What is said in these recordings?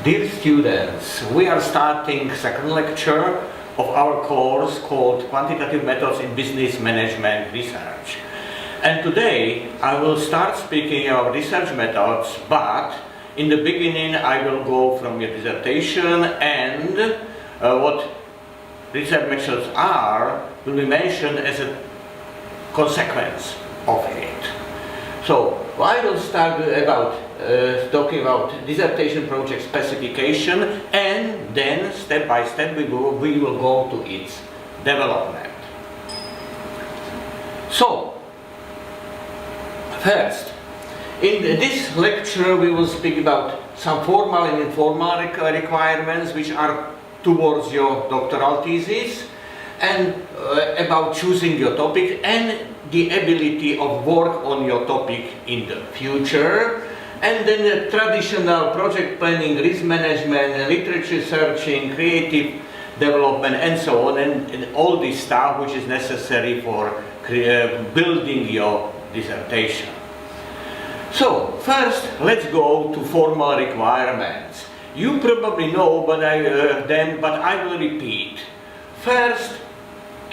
Dear students, we are starting second lecture of our course called Quantitative Methods in Business Management Research. And today I will start speaking about research methods, but in the beginning I will go from your dissertation and what research methods are will be mentioned as a consequence of it. So I will start about talking about dissertation project specification, and then step by step we will go to its development. So first, in this lecture we will speak about some formal and informal requirements which are towards your doctoral thesis, and about choosing your topic and the ability of work on your topic in the future, and then the traditional project planning, risk management, literature searching, creative development, and so on, and all this stuff which is necessary for building your dissertation. So first let's go to formal requirements. You probably know but I will repeat. First,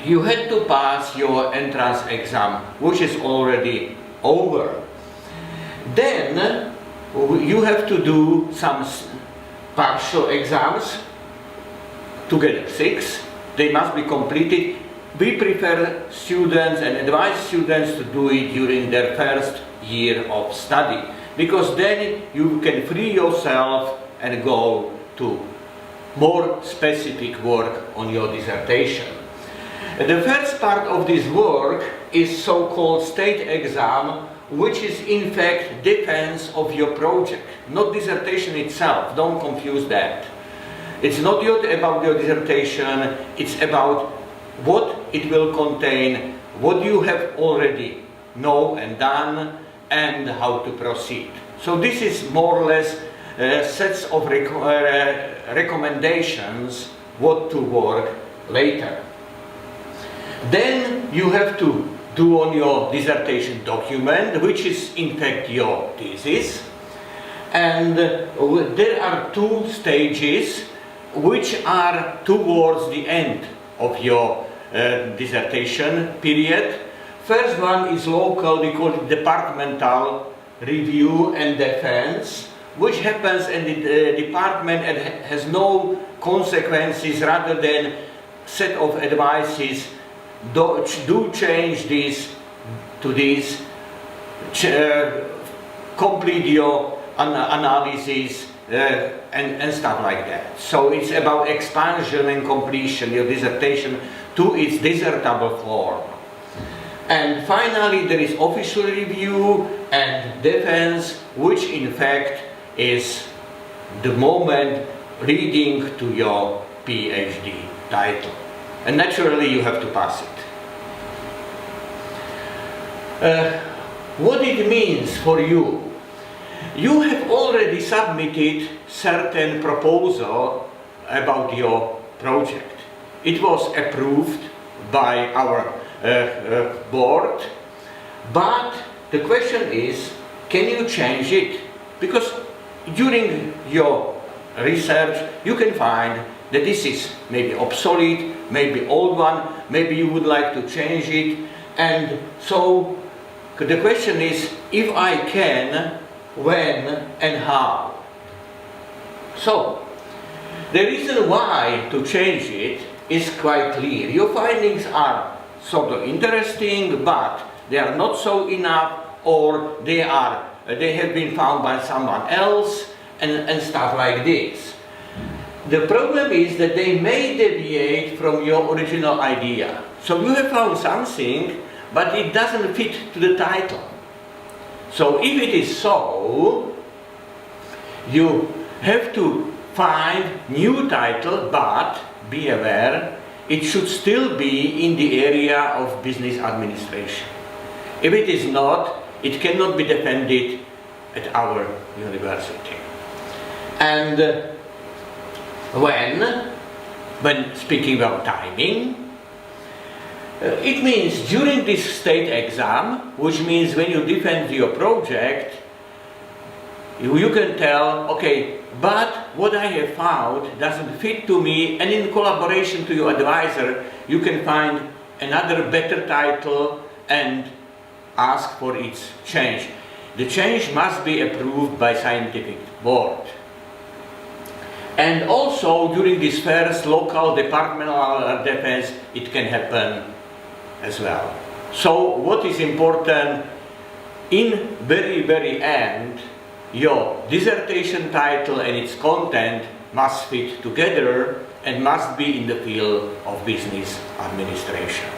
you had to pass your entrance exam, which is already over. Then you have to do some partial exams, together 6. They must be completed. We prefer students and advise students to do it during their first year of study, because then you can free yourself and go to more specific work on your dissertation. The first part of this work is so-called state exam, which is in fact defense of your project, not dissertation itself. Don't confuse that. It's not about your dissertation, it's about what it will contain, what you have already know and done, and how to proceed. So this is more or less sets of recommendations what to work later. Then you have to do on your dissertation document, which is in fact your thesis. And there are 2 stages which are towards the end of your dissertation period. First one is local, we call it departmental review and defense, which happens in the department and has no consequences, rather than set of advices. Do change this to this, complete your analysis and stuff like that. So it's about expansion and completion, your dissertation to its dissertable form. And finally there is official review and defense, which in fact is the moment leading to your PhD title. And naturally you have to pass it. What it means for you? You have already submitted certain proposal about your project. It was approved by our board, but the question is, can you change it? Because during your research you can find that this is maybe obsolete, maybe old one, maybe you would like to change it. And so the question is, if I can, when and how? So the reason why to change it is quite clear. Your findings are sort of interesting, but they are not so enough, or they have been found by someone else, and stuff like this. The problem is that they may deviate from your original idea. So you have found something, but it doesn't fit to the title. So if it is so, you have to find new title, but be aware, it should still be in the area of business administration. If it is not, it cannot be defended at our university. And when speaking about timing, it means during this state exam, which means when you defend your project, you can tell, okay, but what I have found doesn't fit to me, and in collaboration to your advisor, you can find another better title and ask for its change. The change must be approved by scientific board. And also during this first local departmental defense, it can happen as well. So what is important, in very end, your dissertation title and its content must fit together and must be in the field of business administration.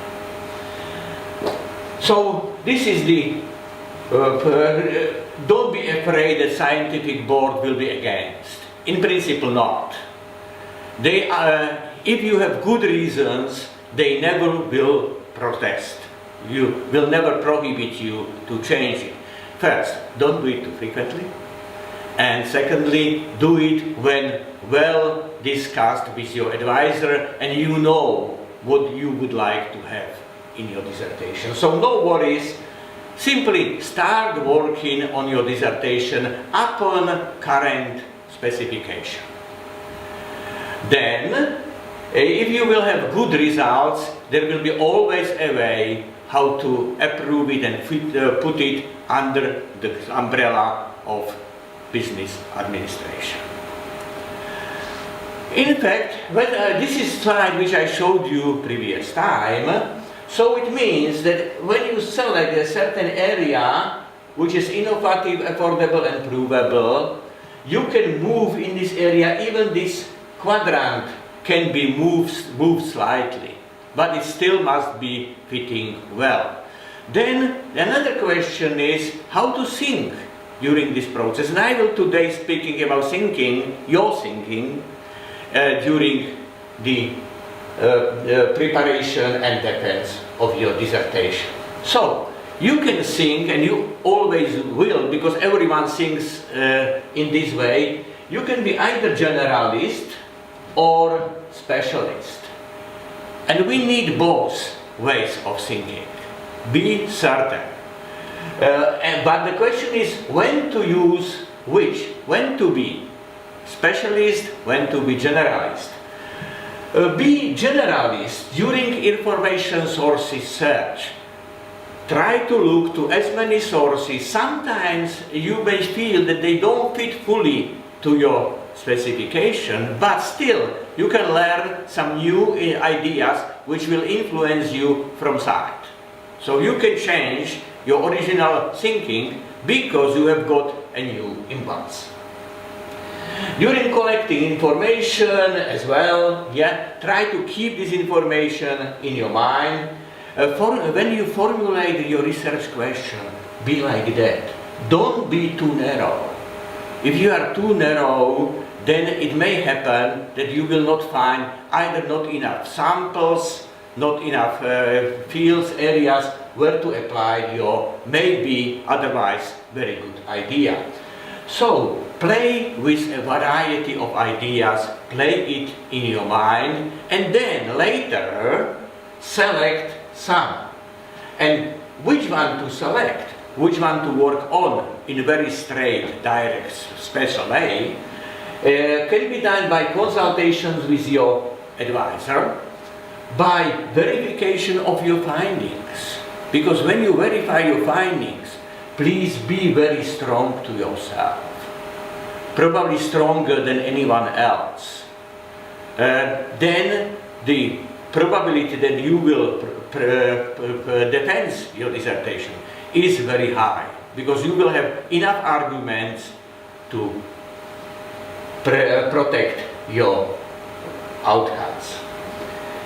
So this is the, don't be afraid that scientific board will be against. In principle not. They if you have good reasons, they never will protest. You will never prohibit you to change it. First, don't do it too frequently. And secondly, do it when well discussed with your advisor and you know what you would like to have in your dissertation. So no worries, simply start working on your dissertation upon current specification. Then, if you will have good results, there will be always a way how to approve it and put it under the umbrella of business administration. In fact, this is slide which I showed you previous time. So it means that when you select a certain area which is innovative, affordable and provable, you can move in this area, even this quadrant can be moved slightly, but it still must be fitting well. Then another question is how to think during this process. And I will today speaking about thinking, your thinking, during the preparation and defense of your dissertation. So, you can think, and you always will, because everyone thinks in this way, you can be either generalist or specialist. And we need both ways of thinking. Be certain. But the question is when to use which, when to be specialist, when to be generalist. Be generalist during information sources search. Try to look to as many sources. Sometimes you may feel that they don't fit fully to your specification, but still you can learn some new ideas which will influence you from side. So you can change your original thinking because you have got a new impulse. During collecting information as well, try to keep this information in your mind. When you formulate your research question, be like that. Don't be too narrow. If you are too narrow, then it may happen that you will not find either not enough samples, not enough fields, areas where to apply your maybe otherwise very good idea. So, play with a variety of ideas, play it in your mind, and then later select some. And which one to select, which one to work on in a very straight, direct, special way, can be done by consultations with your advisor, by verification of your findings. Because when you verify your findings, please be very strong to yourself. Probably stronger than anyone else. Then the probability that you will defend your dissertation is very high, because you will have enough arguments to protect your outcomes.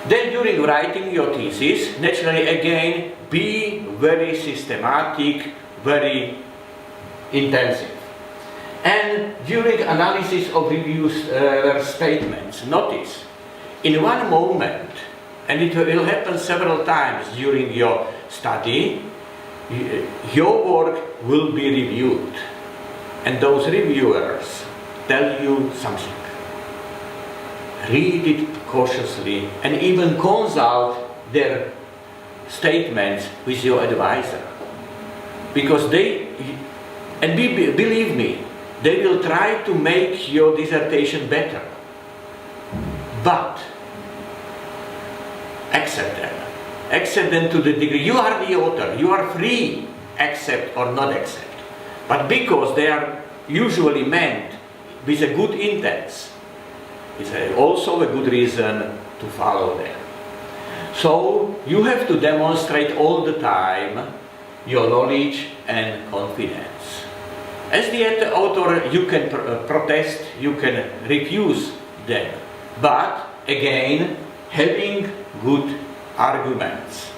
Then during writing your thesis, naturally again, be very systematic, very intensive. And during analysis of review statements, notice, in one moment, and it will happen several times during your study, your work will be reviewed. And those reviewers tell you something. Read it cautiously and even consult their statements with your advisor. Because they, and believe me, they will try to make your dissertation better. But accept them. Accept them to the degree. You are the author. You are free, accept or not accept. But because they are usually meant with a good intent, it's also a good reason to follow them. So you have to demonstrate all the time your knowledge and confidence. As the author, you can protest, you can refuse them. But again, having good arguments.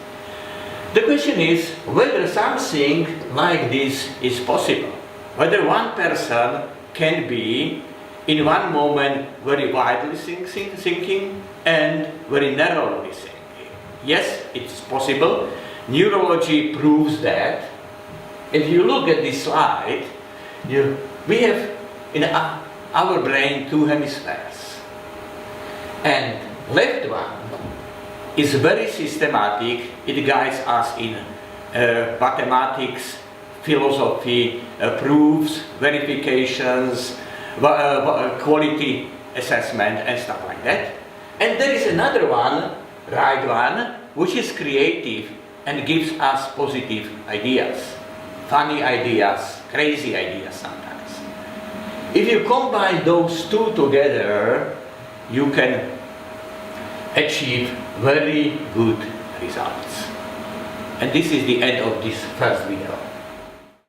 The question is whether something like this is possible. Whether one person can be in one moment very widely thinking and very narrowly thinking. Yes, it's possible. Neurology proves that. If you look at this slide, we have in our brain two hemispheres. And left one is very systematic. It guides us in mathematics, philosophy, proofs, verifications, quality assessment and stuff like that. And there is another one, right one, which is creative and gives us positive ideas, funny ideas, crazy ideas sometimes. If you combine those two together, you can achieve very good results. And this is the end of this first video.